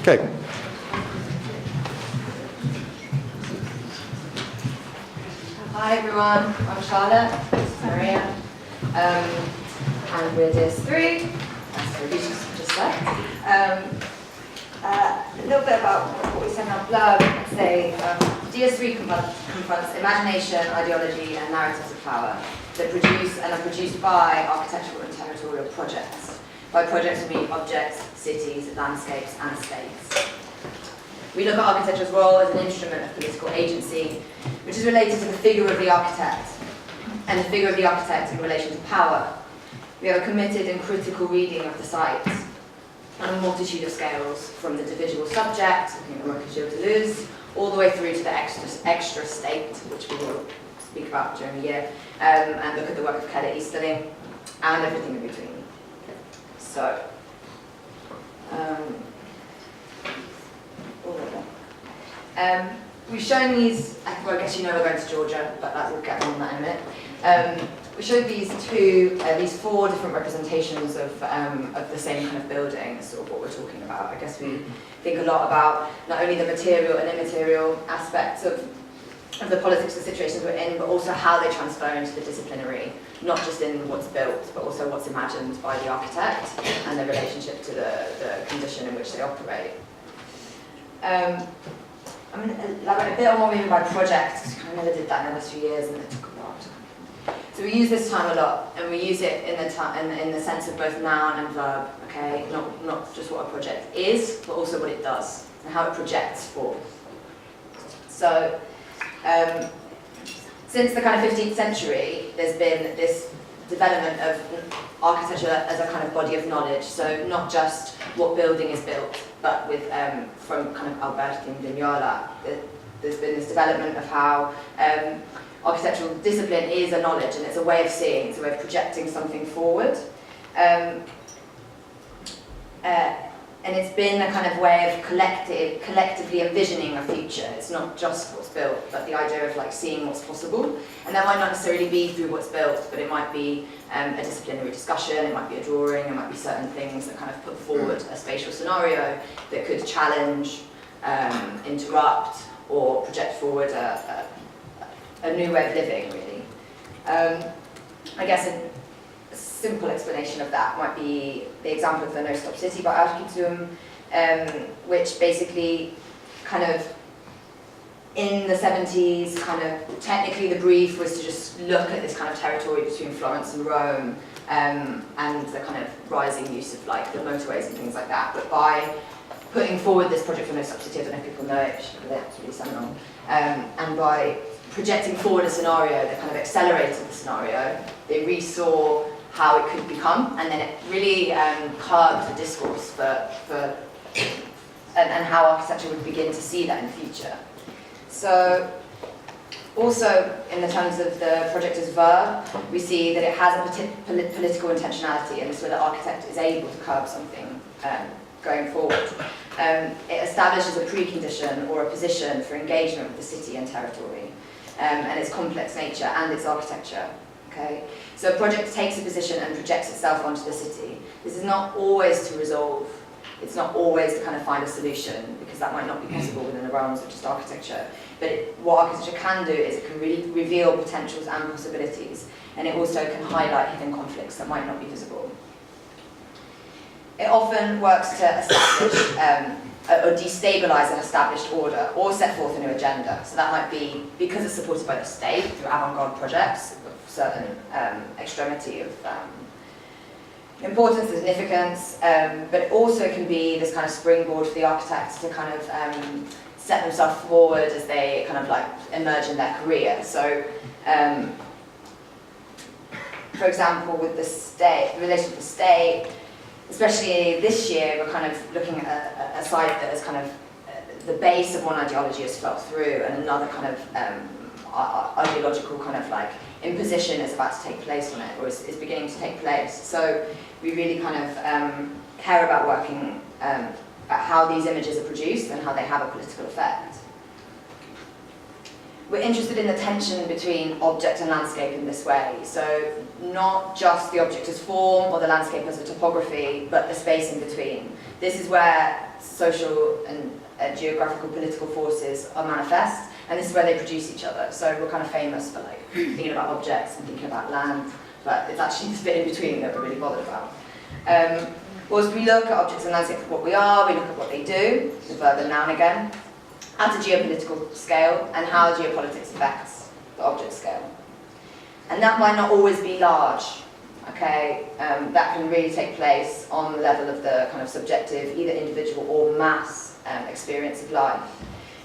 Okay. Hi everyone, I'm Charlotte. This is Maria. And we're DS3. That's what we just left. A little bit about what we said in our blog. I'd say DS3 confronts imagination, ideology, and narratives of power that produce and are produced by architectural and territorial projects. By projects we mean objects, cities, landscapes, and states. We look at architecture's role as an instrument of political agency, which is related to the figure of the architect, and the figure of the architect in relation to power. We have a committed and critical reading of the site on a multitude of scales, from the individual subject, looking at Marquis de Deleuze, all the way through to the extra state, which we will speak about during the year, and look at the work of Kelly Easterling, and everything in between. So, we've shown these, well, I guess you know we're going to Georgia, but we'll get on that in a minute. We showed these four different representations of the same kind of building, is sort of what we're talking about. I guess we think a lot about not only the material and immaterial aspects of the politics of the situations we're in, but also how they transfer into the disciplinary, not just in what's built, but also what's imagined by the architect and their relationship to the condition in which they operate. I'm going to elaborate a bit on what we mean by project, because I never did that in the last few years, and it took a lot. So we use this term a lot, and we use it in the sense of both noun and verb, okay? Not just what a project is, but also what it does, and how it projects forth. So, since the kind of 15th century, there's been this development of architecture as a kind of body of knowledge, so not just what building is built, but with, from kind of Alberti and Vignola, there's been this development of how architectural discipline is a knowledge, and it's a way of seeing, it's a way of projecting something forward. And it's been a kind of way of collectively envisioning a future. It's not just what's built, but the idea of like seeing what's possible. And that might not necessarily be through what's built, but it might be a disciplinary discussion, it might be a drawing, it might be certain things that kind of put forward a spatial scenario that could challenge, interrupt, or project forward a new way of living, really. I guess a simple explanation of that might be the example of the No Stop City by Architektum, which basically kind of in the 70s, kind of technically the brief was to just look at this kind of territory between Florence and Rome, and the kind of rising use of like the motorways and things like that. But by putting forward this project for No Stop City, I don't know if people know it, it's really seminal, and by projecting forward a scenario that kind of accelerated the scenario, they resaw how it could become, and then it really curbed the discourse and how architecture would begin to see that in the future. So, also in the terms of the project as verb, we see that it has a political intentionality, and this is where the architect is able to curb something going forward. It establishes a precondition or a position for engagement with the city and territory, and its complex nature and its architecture. Okay? So a project takes a position and projects itself onto the city. This is not always to resolve, it's not always to kind of find a solution, because that might not be possible within the realms of just architecture. But what architecture can do is it can really reveal potentials and possibilities, and it also can highlight hidden conflicts that might not be visible. It often works to establish or destabilize an established order, or set forth a new agenda. So that might be because it's supported by the state through avant-garde projects of certain extremity of importance and significance, but it also can be this kind of springboard for the architects to kind of set themselves forward as they kind of like emerge in their career. So, for example, with the state, the relation to the state, especially this year, we're kind of looking at a site that is kind of the base of one ideology has felt through, and another kind of ideological kind of like imposition is about to take place on it, or is beginning to take place. So we really kind of care about working at how these images are produced and how they have a political effect. we're interested in the tension between object and landscape in this way. So not just the object as form or the landscape as a topography, but the space in between. This is where social and geographical political forces are manifest, and this is where they produce each other. So we're kind of famous for like thinking about objects and thinking about land, but it's actually this bit in between that we're really bothered about. Whilst we look at objects and landscape for what we are, we look at what they do, the verb and noun again, at a geopolitical scale, and how geopolitics affects the object scale. And that might not always be large, okay? That can really take place on the level of the kind of subjective, either individual or mass experience of life.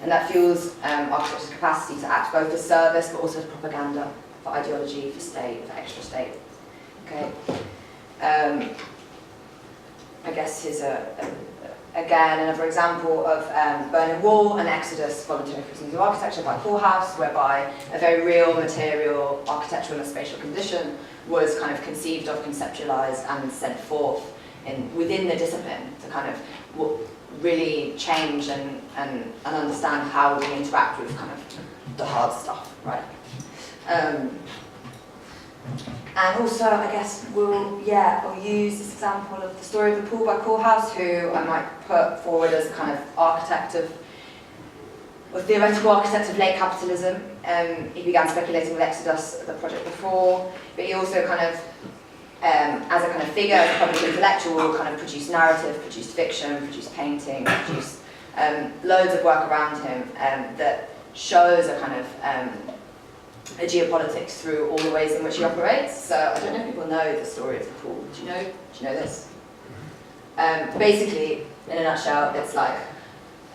And that fuels architecture's capacity to act both as service, but also as propaganda, for ideology, for state, for extra state, okay? I guess here's again another example of Berlin Wall and Exodus, voluntary prisons of architecture by Kohlhaas, whereby a very real material, architectural and spatial condition was kind of conceived of, conceptualized and sent forth within the discipline to kind of really change and understand how we interact with kind of the hard stuff, right? And also, I guess we'll use this example of the story of the pool by Kohlhaas, who I might put forward as a kind of architect or theoretical architect of late capitalism. He began speculating with Exodus, the project before, but he also kind of, as a kind of figure, as a public intellectual, kind of produced narrative, produced fiction, produced painting, produced loads of work around him that shows a kind of a geopolitics through all the ways in which he operates. So I don't know if people know the story of the pool. Do you know this? Basically, in a nutshell, it's like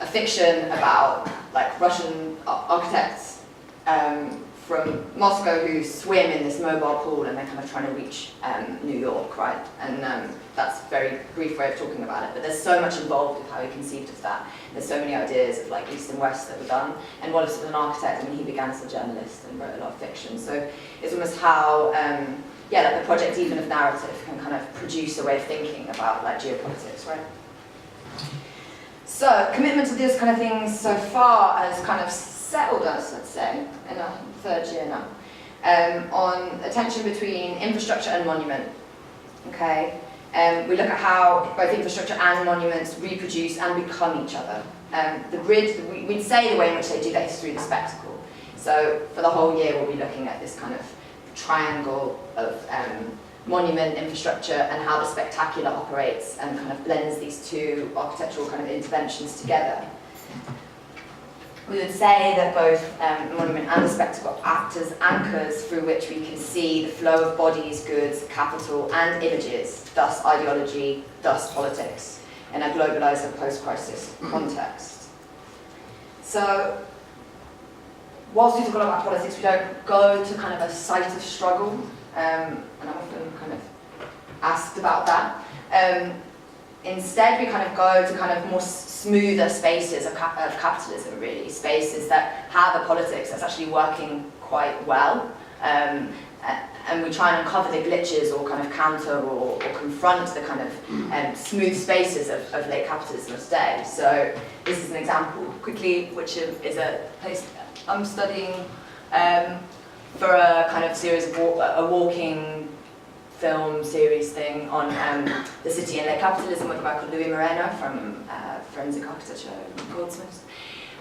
a fiction about like Russian architects from Moscow who swim in this mobile pool and they're kind of trying to reach New York, right? And that's a very brief way of talking about it, but there's so much involved with how he conceived of that. There's so many ideas of like East and West that were done. And Wallace was an architect, I mean, he began as a journalist and wrote a lot of fiction. So it's almost how, like the project even of narrative can kind of produce a way of thinking about like geopolitics, right? So commitment to these kind of things so far has kind of settled us, let's say, in our third year now, on a tension between infrastructure and monument, okay? We look at how both infrastructure and monuments reproduce and become each other. We'd say the way in which they do that is through the spectacle. So for the whole year we'll be looking at this kind of triangle of monument, infrastructure, and how the spectacular operates and kind of blends these two architectural kind of interventions together. We would say that both the monument and the spectacle act as anchors through which we can see the flow of bodies, goods, capital, and images, thus ideology, thus politics, in a globalized and post-crisis context. So, whilst we talk a lot about politics, we don't go to kind of a site of struggle, and I'm often kind of asked about that. Instead, we kind of go to kind of more smoother spaces of capitalism, really, spaces that have a politics that's actually working quite well, and we try and uncover the glitches or kind of counter or confront the kind of smooth spaces of late capitalism today. So this is an example, quickly, which is a place I'm studying for a kind of series of a walking film series thing on the city and late capitalism with a guy called Louis Moreno from Forensic Architecture in Goldsmiths.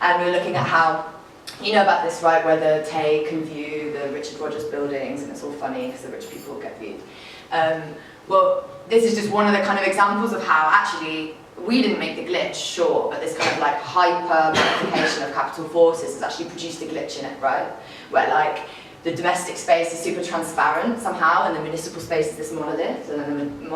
And we're looking at how, you know about this, right, where the Tay can view the Richard Rogers buildings, and it's all funny because the rich people get viewed. Well, this is just one of the kind of examples of how actually we didn't make the glitch, sure, but this kind of like hyper-magnification of capital forces has actually produced a glitch in it, right? Where like the domestic space is super transparent somehow, and the municipal space is this monolith, and then the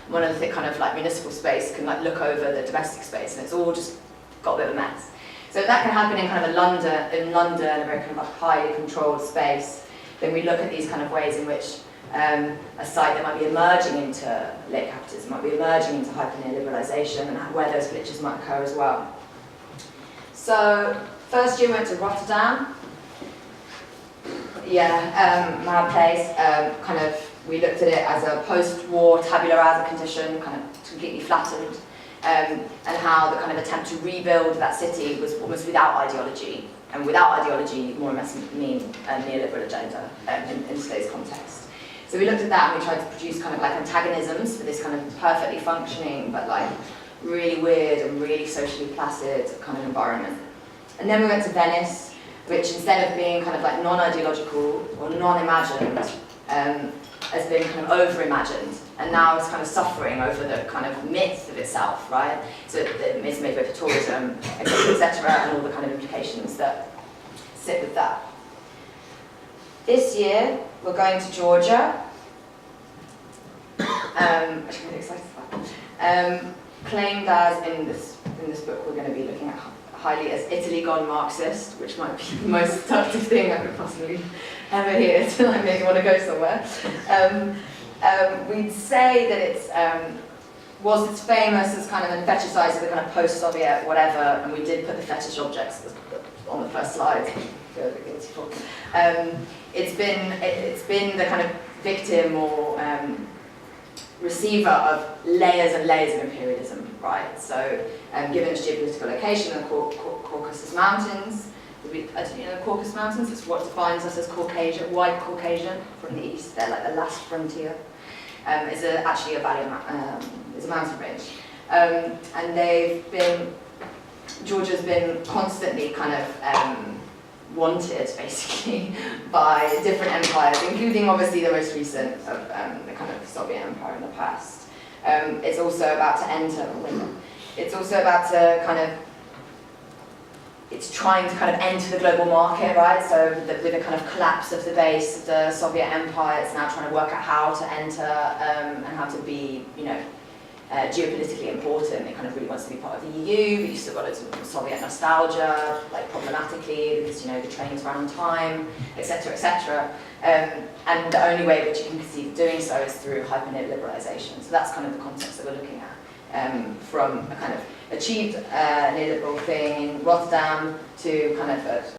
monolithic kind of like municipal space can like look over the domestic space, and it's all just got a bit of a mess. So that can happen in kind of a very kind of like highly controlled space. Then we look at these kind of ways in which a site that might be emerging into late capitalism, might be emerging into hyper-neoliberalisation, and where those glitches might occur as well. So first year we went to Rotterdam. Mad place. Kind of, we looked at it as a post-war tabula rasa condition, kind of completely flattened. and how the kind of attempt to rebuild that city was almost without ideology, and without ideology more or less mean a neoliberal agenda in today's context. So we looked at that and we tried to produce kind of like antagonisms for this kind of perfectly functioning but like really weird and really socially placid kind of environment. And then we went to Venice, which instead of being kind of like non-ideological or non-imagined, has been kind of over-imagined, and now it's kind of suffering over the kind of myth of itself, right? So it's made way for tourism, etc., and all the kind of implications that sit with that. This year, we're going to Georgia. I'm really excited about that. Claimed as in this book, we're going to be looking at highly as Italy gone Marxist, which might be the most seductive thing I could possibly ever hear to like make you want to go somewhere. We'd say that it's famous as kind of a fetishized the kind of post-Soviet whatever, and we did put the fetish objects on the first slide. It's been the kind of victim or receiver of layers and layers of imperialism, right? So, given its geopolitical location in the Caucasus Mountains, you know the Caucasus Mountains, it's what defines us as Caucasian, white Caucasian from the east. They're like the last frontier. It's actually a valley, it's a mountain range, and Georgia's been constantly kind of wanted, basically, by different empires, including obviously the most recent of the kind of Soviet Empire in the past. It's also about to enter, it's also about to kind of, it's trying to kind of enter the global market, right? So with the kind of collapse of the base of the Soviet Empire, it's now trying to work out how to enter and how to be, you know, geopolitically important. It kind of really wants to be part of the EU, but you've still got its Soviet nostalgia, like problematically, because, you know, the trains run on time, etc., etc. And the only way in which you can conceive of doing so is through hyper-neoliberalization. So that's kind of the context that we're looking at, from a kind of achieved neoliberal thing in Rotterdam to kind of